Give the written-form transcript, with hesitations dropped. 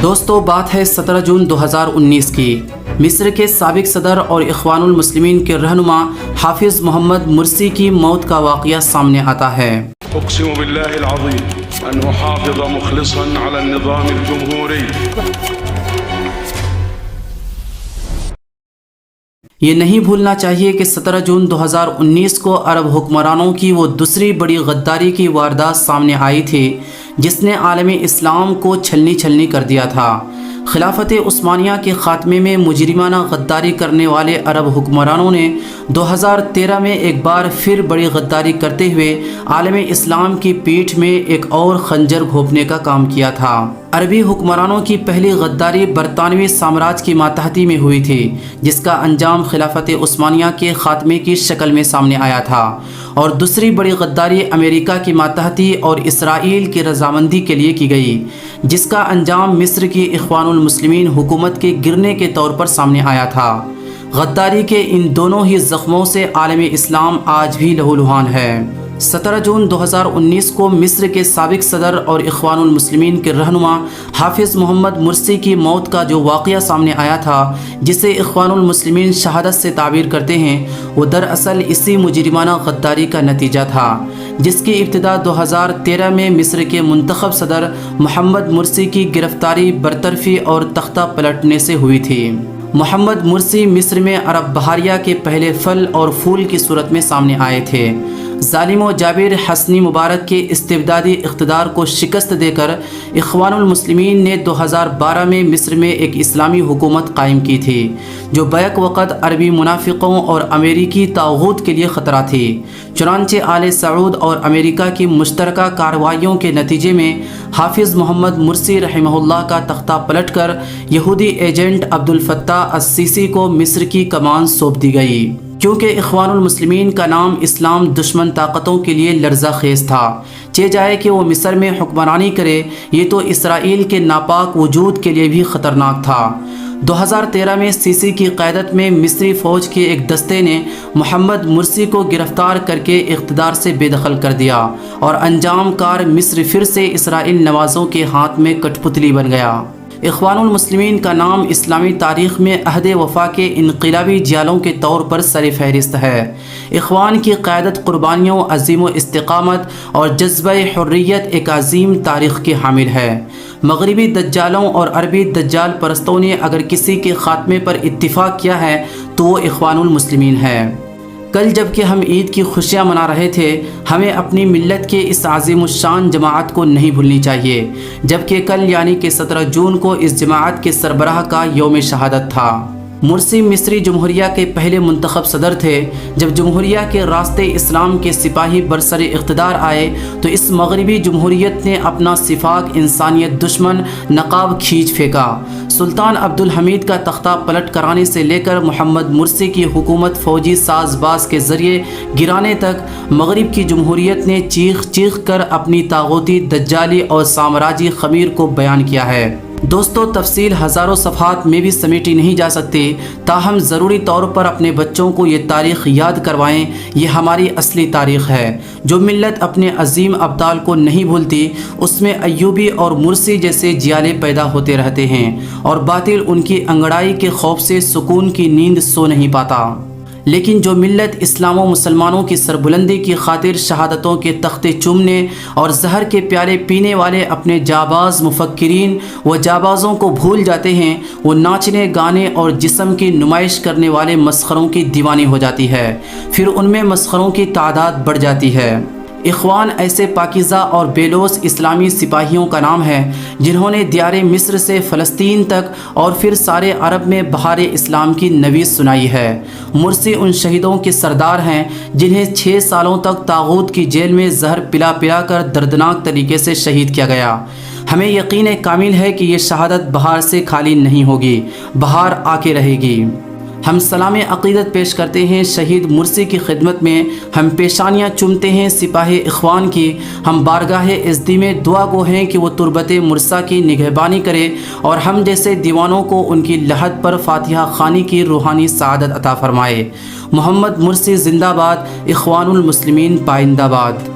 دوستو بات ہے 17 جون 2019 کی۔ مصر کے سابق صدر اور اخوان المسلمین کے رہنما حافظ محمد مرسی کی موت کا واقعہ سامنے آتا ہے۔ اقسم باللہ العظیم ان احافظ مخلصا علی النظام الجمہوری۔ یہ نہیں بھولنا چاہیے کہ 17 جون 2019 کو عرب حکمرانوں کی وہ دوسری بڑی غداری کی واردات سامنے آئی تھی جس نے عالم اسلام کو چھلنی کر دیا تھا۔ خلافت عثمانیہ کے خاتمے میں مجرمانہ غداری کرنے والے عرب حکمرانوں نے 2013 میں ایک بار پھر بڑی غداری کرتے ہوئے عالم اسلام کی پیٹھ میں ایک اور خنجر گھونپنے کا کام کیا تھا۔ عربی حکمرانوں کی پہلی غداری برطانوی سامراج کی ماتحتی میں ہوئی تھی جس کا انجام خلافت عثمانیہ کے خاتمے کی شکل میں سامنے آیا تھا، اور دوسری بڑی غداری امریکہ کی ماتحتی اور اسرائیل کی رضامندی کے لیے کی گئی جس کا انجام مصر کی اخوان المسلمین حکومت کے گرنے کے طور پر سامنے آیا تھا۔ غداری کے ان دونوں ہی زخموں سے عالم اسلام آج بھی لہولہان ہے۔ 17 جون 2019 کو مصر کے سابق صدر اور اخوان المسلمین کے رہنما حافظ محمد مرسی کی موت کا جو واقعہ سامنے آیا تھا جسے اخوان المسلمین شہادت سے تعبیر کرتے ہیں، وہ دراصل اسی مجرمانہ غداری کا نتیجہ تھا جس کی ابتدا 2013 میں مصر کے منتخب صدر محمد مرسی کی گرفتاری، برطرفی اور تختہ پلٹنے سے ہوئی تھی۔ محمد مرسی مصر میں عرب بحاریہ کے پہلے پھل اور پھول کی صورت میں سامنے آئے تھے۔ ظالم و جابر حسنی مبارک کے استبدادی اقتدار کو شکست دے کر اخوان المسلمین نے 2012 میں مصر میں ایک اسلامی حکومت قائم کی تھی جو بیک وقت عربی منافقوں اور امریکی طاغوت کے لیے خطرہ تھی۔ چنانچہ آل سعود اور امریکہ کی مشترکہ کارروائیوں کے نتیجے میں حافظ محمد مرسی رحمہ اللہ کا تختہ پلٹ کر یہودی ایجنٹ عبدالفتاح السیسی کو مصر کی کمان سونپ دی گئی۔ کیونکہ اخوان المسلمین کا نام اسلام دشمن طاقتوں کے لیے لرزہ خیز تھا، چہ جائے کہ وہ مصر میں حکمرانی کرے، یہ تو اسرائیل کے ناپاک وجود کے لیے بھی خطرناک تھا۔ 2013 میں سیسی کی قیادت میں مصری فوج کے ایک دستے نے محمد مرسی کو گرفتار کر کے اقتدار سے بے دخل کر دیا، اور انجام کار مصر پھر سے اسرائیل نوازوں کے ہاتھ میں کٹ پتلی بن گیا۔ اخوان المسلمین کا نام اسلامی تاریخ میں عہد وفا کے انقلابی جیالوں کے طور پر سر فہرست ہے۔ اخوان کی قیادت قربانیوں، عزم و استقامت اور جذبہ حریت ایک عظیم تاریخ کے حامل ہے۔ مغربی دجالوں اور عربی دجال پرستوں نے اگر کسی کے خاتمے پر اتفاق کیا ہے تو وہ اخوان المسلمین ہے۔ کل جب کہ ہم عید کی خوشیاں منا رہے تھے، ہمیں اپنی ملت کے اس عظیم الشان جماعت کو نہیں بھولنی چاہیے، جبکہ کل یعنی کہ 17 جون کو اس جماعت کے سربراہ کا یوم شہادت تھا۔ مرسی مصری جمہوریہ کے پہلے منتخب صدر تھے۔ جب جمہوریہ کے راستے اسلام کے سپاہی برسر اقتدار آئے تو اس مغربی جمہوریت نے اپنا سفاق انسانیت دشمن نقاب کھینچ پھینکا۔ سلطان عبدالحمید کا تختہ پلٹ کرانے سے لے کر محمد مرسی کی حکومت فوجی ساز باز کے ذریعے گرانے تک مغرب کی جمہوریت نے چیخ کر اپنی طاغوتی، دجالی اور سامراجی خمیر کو بیان کیا ہے۔ دوستو، تفصیل ہزاروں صفحات میں بھی سمیٹی نہیں جا سکتی، تاہم ضروری طور پر اپنے بچوں کو یہ تاریخ یاد کروائیں۔ یہ ہماری اصلی تاریخ ہے۔ جو ملت اپنے عظیم ابطال کو نہیں بھولتی، اس میں ایوبی اور مرسی جیسے جیالے پیدا ہوتے رہتے ہیں، اور باطل ان کی انگڑائی کے خوف سے سکون کی نیند سو نہیں پاتا۔ لیکن جو ملت اسلام و مسلمانوں کی سربلندی کی خاطر شہادتوں کے تختے چومنے اور زہر کے پیالے پینے والے اپنے جاباز مفکرین و جابازوں کو بھول جاتے ہیں، وہ ناچنے، گانے اور جسم کی نمائش کرنے والے مسخروں کی دیوانی ہو جاتی ہے، پھر ان میں مسخروں کی تعداد بڑھ جاتی ہے۔ اخوان ایسے پاکیزہ اور بیلوث اسلامی سپاہیوں کا نام ہے جنہوں نے دیار مصر سے فلسطین تک اور پھر سارے عرب میں بہار اسلام کی نوید سنائی ہے۔ مرسی ان شہیدوں کے سردار ہیں جنہیں 6 سالوں تک طاغوت کی جیل میں زہر پلا کر دردناک طریقے سے شہید کیا گیا۔ ہمیں یقین کامل ہے کہ یہ شہادت بہار سے خالی نہیں ہوگی، بہار آ کے رہے گی۔ ہم سلام عقیدت پیش کرتے ہیں شہید مرسی کی خدمت میں، ہم پیشانیاں چومتے ہیں سپاہی اخوان کی، ہم بارگاہ ازدی میں دعا گو ہیں کہ وہ تربت مرسا کی نگہبانی کرے اور ہم جیسے دیوانوں کو ان کی لحد پر فاتحہ خوانی کی روحانی سعادت عطا فرمائے۔ محمد مرسی زندہ باد، اخوان المسلمین پائندہ باد۔